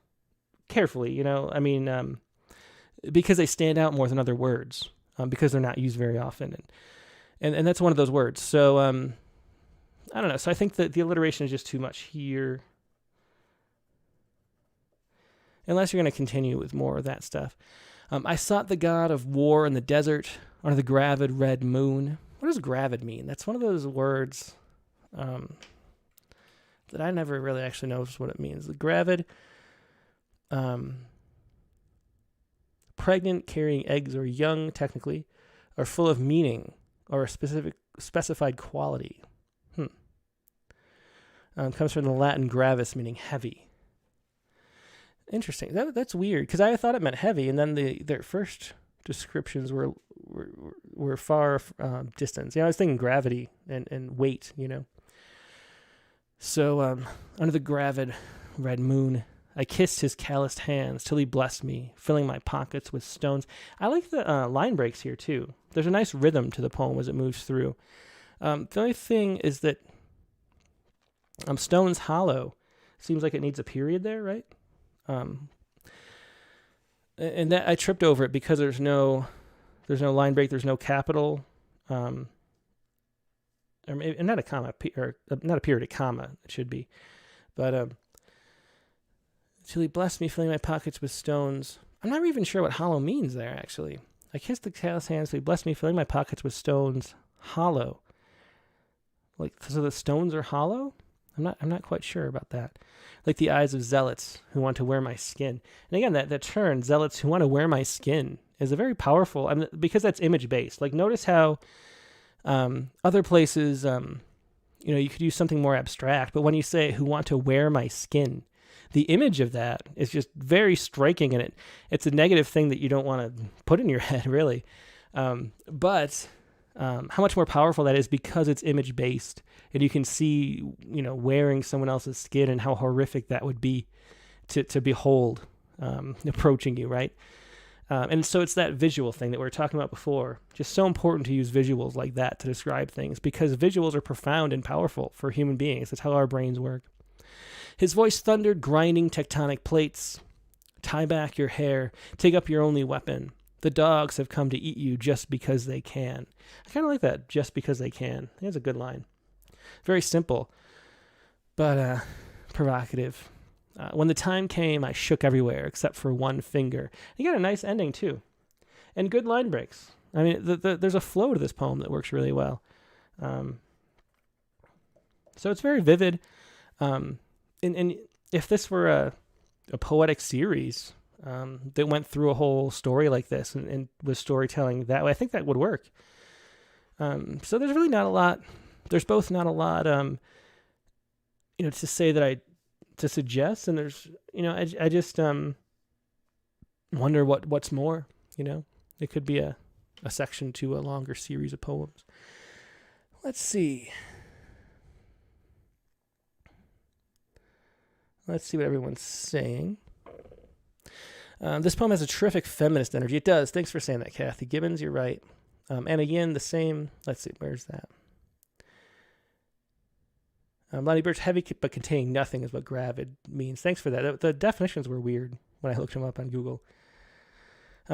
carefully, because they stand out more than other words, because they're not used very often. And that's one of those words. So, I don't know. So I think that the alliteration is just too much here. Unless you're going to continue with more of that stuff. I sought the god of war in the desert under the gravid red moon. What does gravid mean? That's one of those words that I never really actually know what it means. The gravid, pregnant, carrying eggs, or young, technically, are full of meaning or a specified quality. Comes from the Latin gravis, meaning heavy. Interesting. That's weird, because I thought it meant heavy, and then their first descriptions were far distance. I was thinking gravity and weight, So under the gravid red moon, I kissed his calloused hands till he blessed me, filling my pockets with stones. I like the line breaks here, too. There's a nice rhythm to the poem as it moves through. The only thing is that stones hollow. Seems like it needs a period there, right? And that I tripped over it because there's no line break, there's no capital, or maybe not a comma, or not a period, a comma. It should be, but till he blessed me, filling my pockets with stones. I'm not even sure what hollow means there. Actually, I kissed the callous hands. Till he blessed me, filling my pockets with stones. Hollow, like so the stones are hollow. I'm not quite sure about that. Like the eyes of zealots who want to wear my skin. And again, that term, zealots who want to wear my skin, is a very powerful, because that's image based. Like notice how other places, you could use something more abstract. But when you say, who want to wear my skin, the image of that is just very striking, and it's a negative thing that you don't want to put in your head, really. But how much more powerful that is because it's image based, and you can see, wearing someone else's skin and how horrific that would be to behold approaching you, right? And so it's that visual thing that we were talking about before. Just so important to use visuals like that to describe things, because visuals are profound and powerful for human beings. That's how our brains work. His voice thundered, grinding tectonic plates. Tie back your hair. Take up your only weapon. The dogs have come to eat you just because they can. I kind of like that, just because they can. That's a good line. Very simple, but provocative. When the time came, I shook everywhere except for one finger. You got a nice ending, too. And good line breaks. I mean, there's a flow to this poem that works really well. So it's very vivid. And if this were a poetic series that went through a whole story like this and was storytelling that way, I think that would work. So there's really not a lot. There's both not a lot, to say that to suggest, and there's, I just wonder what's more, It could be a section to a longer series of poems. Let's see. Let's see what everyone's saying. This poem has a terrific feminist energy. It does. Thanks for saying that, Kathy Gibbons. You're right. And again, the same. Let's see. Where's that? Lonnie Birch, heavy but containing nothing is what gravid means. Thanks for that. The definitions were weird when I looked them up on Google.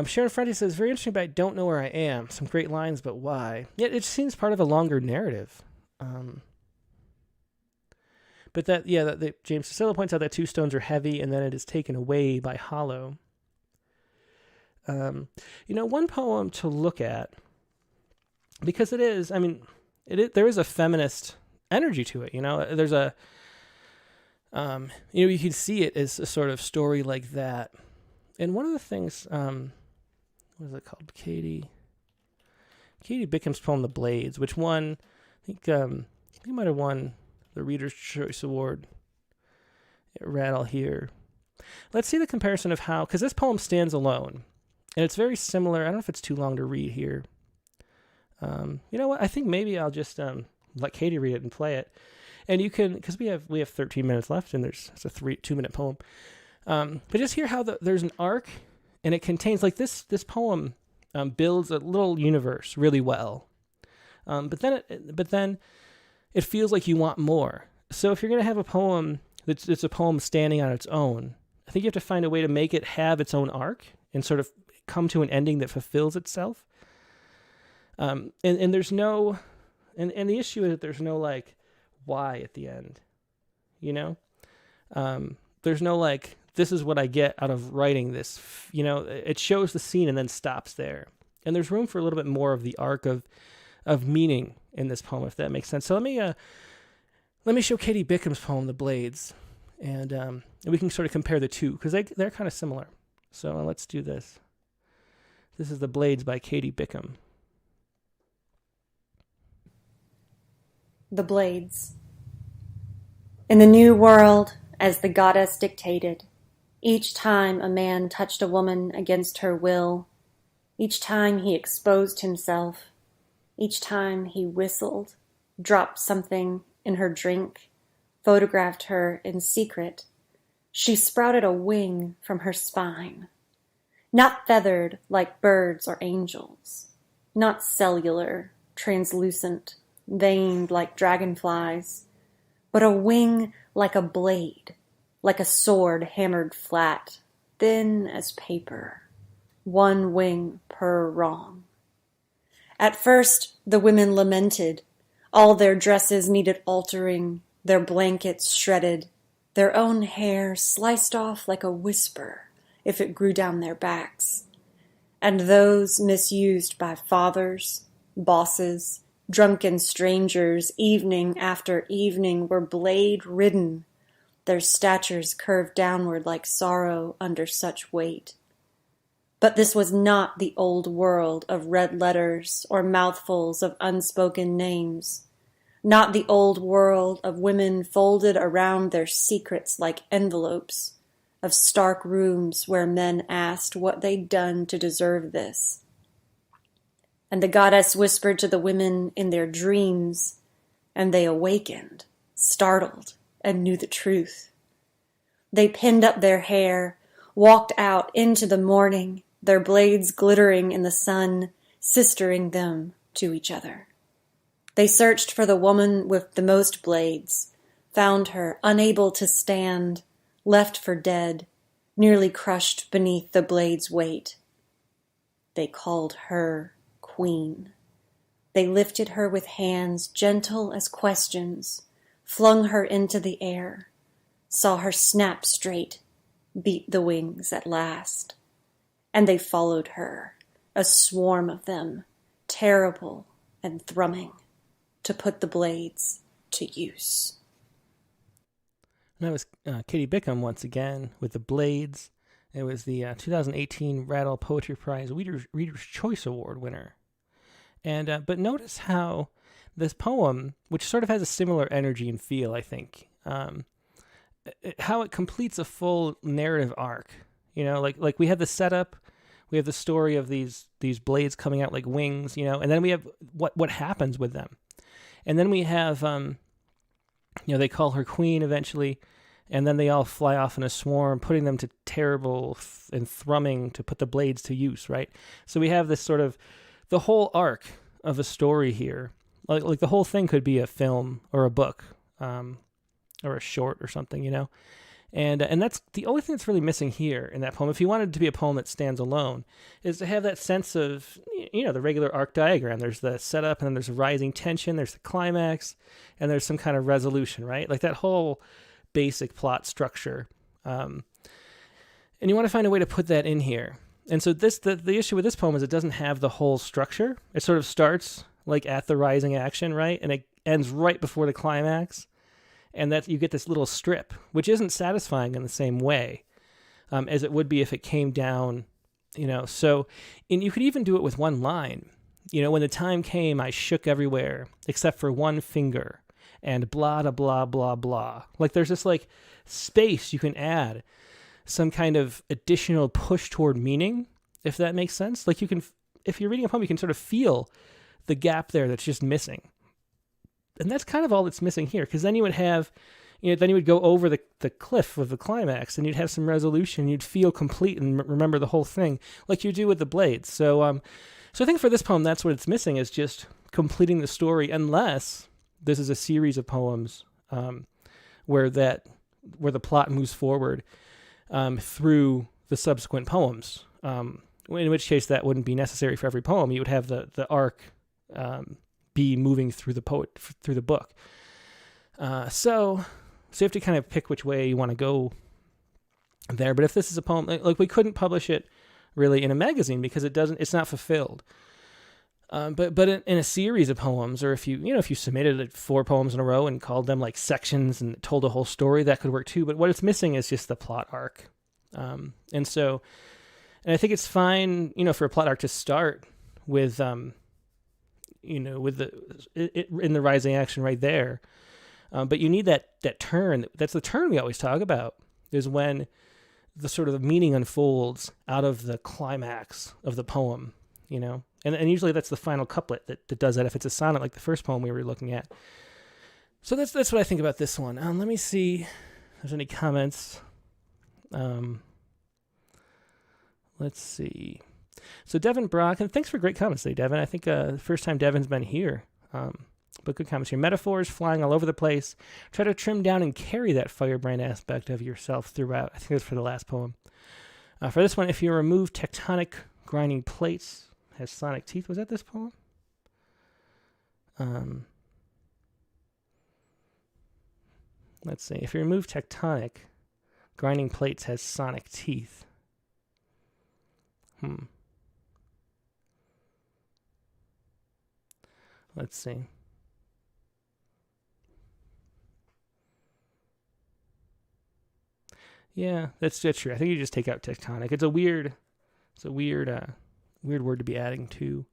Sharon Frenty says, very interesting, but I don't know where I am. Some great lines, but why? Yeah, it seems part of a longer narrative. But that James Cicillo points out that two stones are heavy, and then it is taken away by hollow. One poem to look at, because it is, there is a feminist energy to it. There's a, you can see it as a sort of story like that. And one of the things, what is it called? Katie Bickham's poem, The Blades, which won, I think he might have won the Reader's Choice Award at Rattle here. Let's see the comparison of how, because this poem stands alone, and it's very similar. I don't know if it's too long to read here. You know what? I think maybe I'll just let Katie read it and play it, and you can, because we have 13 minutes left, and it's a 2-minute poem. But just hear how there's an arc, and it contains, like, this poem builds a little universe really well. But then it feels like you want more. So if you're going to have a poem that's a poem standing on its own, I think you have to find a way to make it have its own arc and sort of come to an ending that fulfills itself. And there's no, and the issue is that there's no, like, why at the end, there's no, like, this is what I get out of writing this, it shows the scene and then stops there. And there's room for a little bit more of the arc of meaning in this poem, if that makes sense. So let me show Katie Bickham's poem, The Blades, and we can sort of compare the two, because they're kind of similar. So let's do this. This is The Blades by Katie Bickham. The Blades. In the new world, as the goddess dictated, each time a man touched a woman against her will, each time he exposed himself, each time he whistled, dropped something in her drink, photographed her in secret, she sprouted a wing from her spine. Not feathered like birds or angels, not cellular, translucent, veined like dragonflies, but a wing like a blade, like a sword hammered flat, thin as paper, one wing per wrong. At first, the women lamented. All their dresses needed altering, their blankets shredded, their own hair sliced off like a whisper if it grew down their backs. And those misused by fathers, bosses, drunken strangers, evening after evening, were blade-ridden, their statures curved downward like sorrow under such weight. But this was not the old world of red letters or mouthfuls of unspoken names. not the old world of women folded around their secrets like envelopes, of stark rooms where men asked what they'd done to deserve this. And the goddess whispered to the women in their dreams, and they awakened, startled, and knew the truth. They pinned up their hair, walked out into the morning, their blades glittering in the sun, sistering them to each other. They searched for the woman with the most blades, found her unable to stand, left for dead, nearly crushed beneath the blade's weight. They called her Queen. They lifted her with hands gentle as questions, flung her into the air, saw her snap straight, beat the wings at last. And they followed her, a swarm of them, terrible and thrumming, to put the blades to use. And that was Katie Bickham once again with the Blades. It was the 2018 Rattle Poetry Prize Reader's Choice Award winner. And but notice how this poem, which sort of has a similar energy and feel, I think, how it completes a full narrative arc. You know, like we have the setup, we have the story of these blades coming out like wings, you know, and then we have what happens with them. And then we have, they call her queen eventually, and then they all fly off in a swarm, putting them to terrible and thrumming to put the blades to use, right? So we have this sort of, the whole arc of a story here. Like the whole thing could be a film or a book, or a short or something, you know? And that's the only thing that's really missing here in that poem. If you wanted it to be a poem that stands alone, is to have that sense of, the regular arc diagram. There's the setup, and then there's a rising tension, there's the climax, and there's some kind of resolution, right? Like that whole basic plot structure. And you want to find a way to put that in here. And so the issue with this poem is it doesn't have the whole structure. It sort of starts like at the rising action, right? And it ends right before the climax. And that you get this little strip, which isn't satisfying in the same way as it would be if it came down, So, and you could even do it with one line. When the time came, I shook everywhere except for one finger, and blah, blah, blah, blah, blah. Like there's this like space you can add some kind of additional push toward meaning, if that makes sense. Like you can, if you're reading a poem, you can sort of feel the gap there that's just missing. And that's kind of all that's missing here, because then you would have, then you would go over the cliff of the climax, and you'd have some resolution. You'd feel complete and remember the whole thing, like you do with the Blades. So I think for this poem, that's what it's missing, is just completing the story, unless this is a series of poems where the plot moves forward through the subsequent poems. In which case, that wouldn't be necessary for every poem. You would have the arc. Be moving through the book. So you have to kind of pick which way you want to go there. But if this is a poem, like we couldn't publish it really in a magazine because it's not fulfilled. But in a series of poems, or if you submitted 4 poems in a row and called them like sections and told a whole story, that could work too. But what it's missing is just the plot arc. And I think it's fine, for a plot arc to start with, with in the rising action right there. But you need that turn. That's the turn we always talk about, is when the sort of meaning unfolds out of the climax of the poem, And usually that's the final couplet that does that, if it's a sonnet like the first poem we were looking at. So that's what I think about this one. Let me see if there's any comments. Let's see. So Devin Brock, and thanks for great comments today, Devin. I think the first time Devin's been here. But good comments here. Metaphors flying all over the place. Try to trim down and carry that firebrand aspect of yourself throughout. I think that's for the last poem. For this one, if you remove tectonic grinding plates, has sonic teeth. Was that this poem? Let's see. If you remove tectonic grinding plates, has sonic teeth. Let's see. Yeah, that's true. I think you just take out tectonic. It's a weird word to be adding to.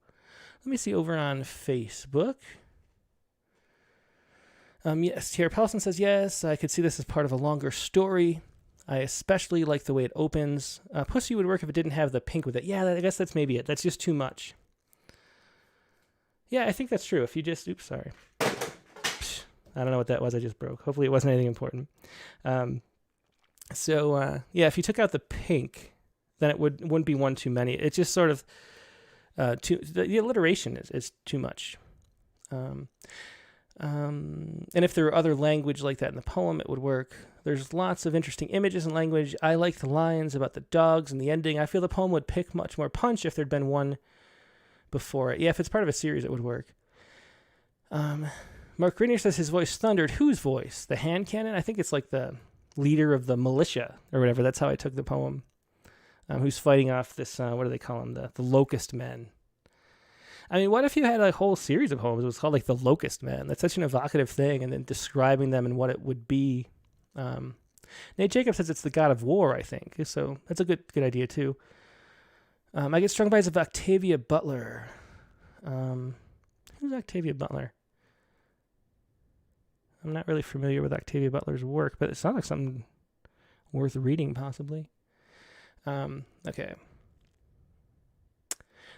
Let me see over on Facebook. Yes, Tierra Pellison says, yes, I could see this as part of a longer story. I especially like the way it opens. Pussy would work if it didn't have the pink with it. Yeah, I guess that's maybe it. That's just too much. Yeah, I think that's true. If you just... Oops, sorry. I don't know what that was I just broke. Hopefully it wasn't anything important. Yeah, if you took out the pink, then it wouldn't be one too many. It's just sort of... the alliteration is too much. And if there were other language like that in the poem, it would work. There's lots of interesting images and language. I like the lines about the dogs and the ending. I feel the poem would pick much more punch if there'd been one before it. Yeah, if it's part of a series, it would work. Mark Grenier says his voice thundered. Whose voice? The hand cannon? I think it's like the leader of the militia or whatever. That's how I took the poem. Who's fighting off this, what do they call them? The Locust Men. I mean, what if you had a whole series of poems? It was called like the Locust Men. That's such an evocative thing, and then describing them and what it would be. Nate Jacobs says it's the god of war, I think. So that's a good idea too. I Get Strung By is of Octavia Butler. Who's Octavia Butler? I'm not really familiar with Octavia Butler's work, but it sounds like something worth reading, possibly. Okay.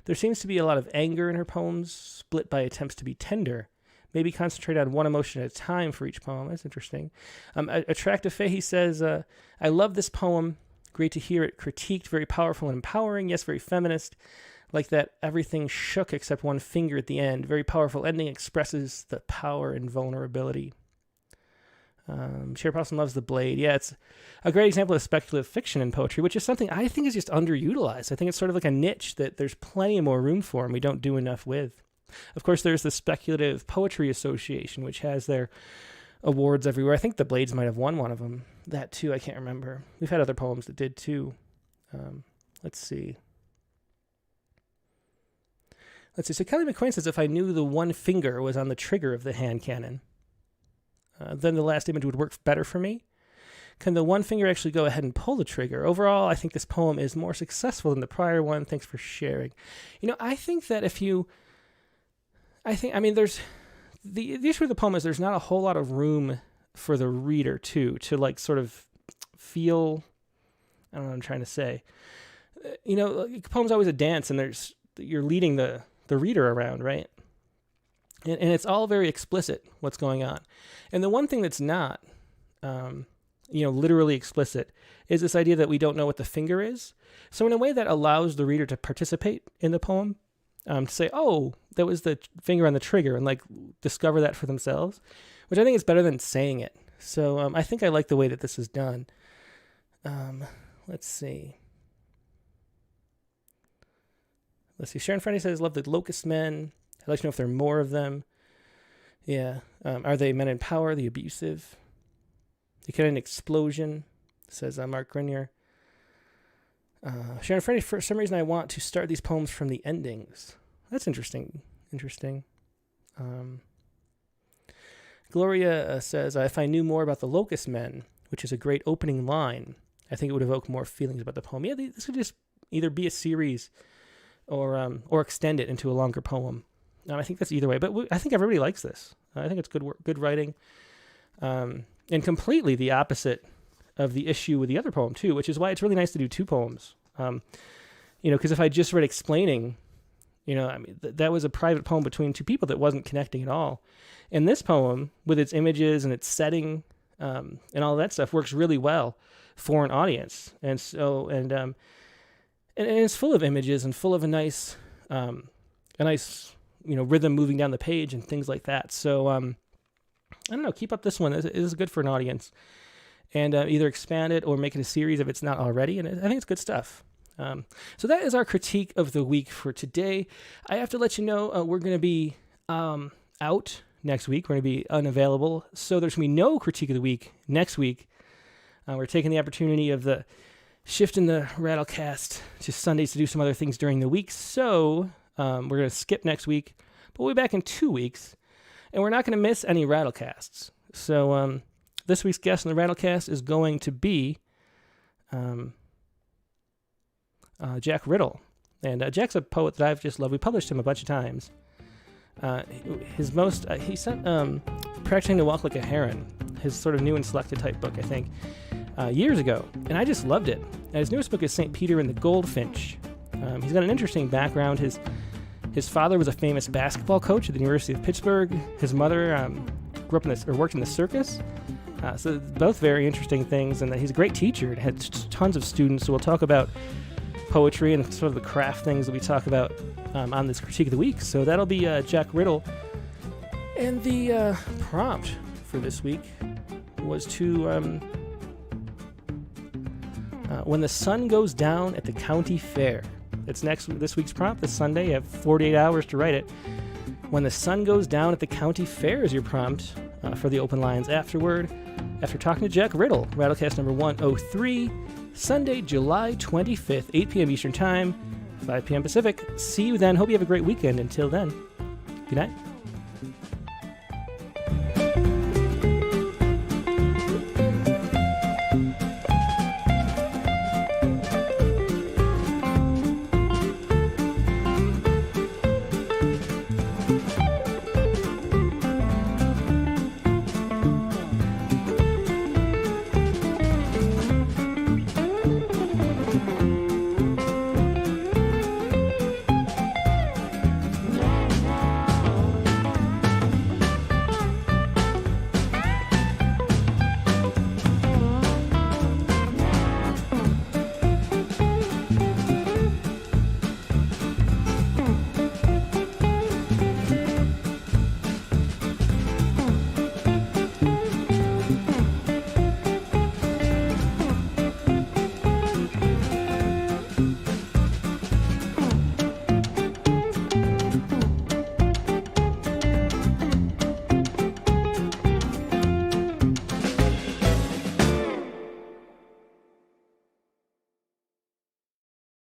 There seems to be a lot of anger in her poems, split by attempts to be tender. Maybe concentrate on one emotion at a time for each poem. That's interesting. Attractive Fahey says, I love this poem. Great to hear it critiqued. Very powerful and empowering. Yes, very feminist. Like that everything shook except one finger at the end. Very powerful ending. Expresses the power and vulnerability. Cher Paulson loves the blade. Yeah, it's a great example of speculative fiction in poetry, which is something I think is just underutilized. I think it's sort of like a niche that there's plenty more room for and we don't do enough with. Of course, there's the Speculative Poetry Association, which has their awards everywhere. I think the Blades might have won one of them. That too, I can't remember. We've had other poems that did too. Let's see. So Kelly McQuain says, if I knew the one finger was on the trigger of the hand cannon, then the last image would work better for me. Can the one finger actually go ahead and pull the trigger? Overall, I think this poem is more successful than the prior one. Thanks for sharing. I think that there's the issue with the poem is there's not a whole lot of room for the reader to like sort of feel, I don't know what I'm trying to say. The poem's always a dance and you're leading the reader around, right? And it's all very explicit what's going on. And the one thing that's not, literally explicit is this idea that we don't know what the finger is. So in a way that allows the reader to participate in the poem, to say, oh, that was the finger on the trigger and like discover that for themselves, which I think is better than saying it. So I think I like the way that this is done. Let's see. Sharon Friday says, love the Locust Men. I'd like to know if there are more of them. Yeah. Are they men in power, the abusive? The kinetic explosion, says Mark Grenier. Sharon Friday, for some reason I want to start these poems from the endings. That's interesting. Gloria says, if I knew more about the Locust Men, which is a great opening line, I think it would evoke more feelings about the poem. Yeah, this could just either be a series or extend it into a longer poem. I think that's either way, but I think everybody likes this. I think it's good work, good writing, and completely the opposite of the issue with the other poem too, which is why it's really nice to do two poems. Because if I just read explaining, that was a private poem between two people that wasn't connecting at all. And this poem, with its images and its setting and all that stuff, works really well for an audience. And so, and it's full of images and full of a nice rhythm moving down the page and things like that. So, I don't know, keep up this one. It is good for an audience. And either expand it or make it a series if it's not already. And I think it's good stuff. So that is our critique of the week for today. I have to let you know we're going to be out next week. We're going to be unavailable. So there's going to be no critique of the week next week. We're taking the opportunity of the shift in the Rattlecast to Sundays to do some other things during the week. So we're going to skip next week. But we'll be back in 2 weeks. And we're not going to miss any Rattlecasts. So this week's guest on the Rattlecast is going to be Jack Riddle. And Jack's a poet that I've just loved. We published him a bunch of times. He sent Practicing to Walk Like a Heron, his sort of new and selected type book, I think, years ago, and I just loved it. And his newest book is St. Peter and the Goldfinch. He's got an interesting background. His father was a famous basketball coach at the University of Pittsburgh. His mother worked in the circus. So both very interesting things, and he's a great teacher and had tons of students. So we'll talk about poetry and sort of the craft things that we talk about on this Critique of the Week. So that'll be Jack Riddle. And the prompt for this week was to When the Sun Goes Down at the County Fair. It's this week's prompt, this Sunday. You have 48 hours to write it. When the Sun Goes Down at the County Fair is your prompt for the open lines afterward. After talking to Jack Riddle, Rattlecast number 103, Sunday, July 25th, 8 p.m. Eastern Time, 5 p.m. Pacific. See you then. Hope you have a great weekend. Until then, good night.